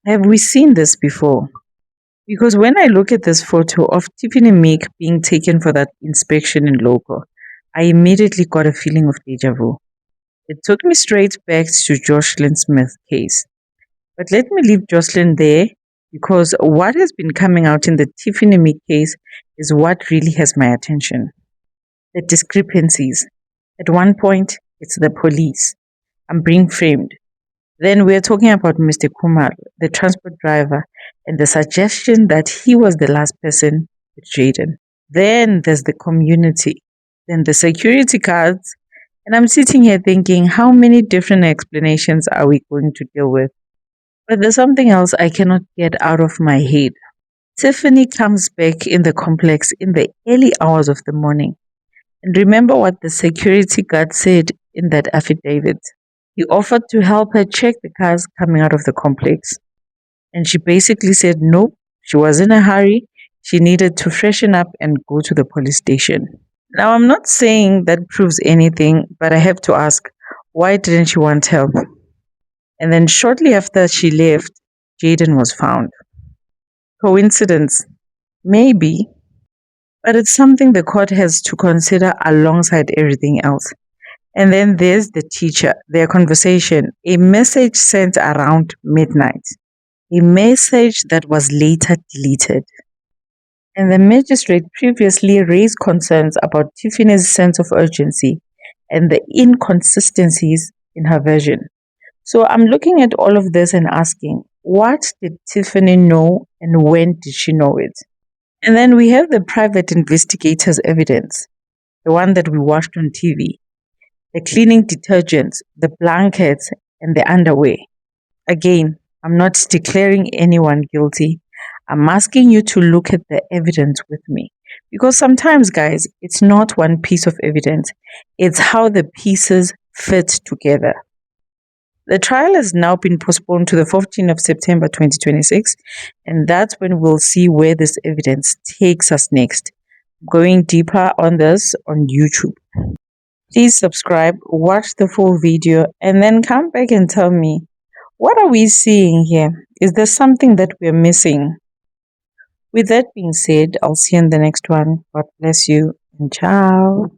Have we seen this before? Because when I look at this photo of Tiffany Meek being taken for that inspection in Loco, I immediately got a feeling of deja vu. It took me straight back to Jocelyn Smith case. But let me leave Jocelyn there because what has been coming out in the Tiffany Meek case is what really has my attention. The discrepancies. At one point, it's the police. I'm being framed. Then we're talking about Mr. Kumar, the transport driver, and the suggestion that he was the last person with Jaden. Then there's the community, then the security guards, and I'm sitting here thinking, how many different explanations are we going to deal with? But there's something else I cannot get out of my head. Tiffany comes back in the complex in the early hours of the morning. And remember what the security guard said in that affidavit. He offered to help her check the cars coming out of the complex. And she basically said no, she was in a hurry, she needed to freshen up and go to the police station. Now, I'm not saying that proves anything, but I have to ask, why didn't she want help? And then shortly after she left, Jaden was found. Coincidence? Maybe, but it's something the court has to consider alongside everything else. And then there's the teacher, their conversation, a message sent around midnight, a message that was later deleted. And the magistrate previously raised concerns about Tiffany's sense of urgency and the inconsistencies in her version. So I'm looking at all of this and asking, what did Tiffany know and when did she know it? And then we have the private investigator's evidence, the one that we watched on TV, the cleaning detergents, the blankets, and the underwear. Again, I'm not declaring anyone guilty. I'm asking you to look at the evidence with me. Because sometimes, guys, it's not one piece of evidence, it's how the pieces fit together. The trial has now been postponed to the 14th of September 2026, and that's when we'll see where this evidence takes us next. Going deeper on this on YouTube. Please subscribe, watch the full video, and then come back and tell me, what are we seeing here? Is there something that we're missing? With that being said, I'll see you in the next one. God bless you and ciao.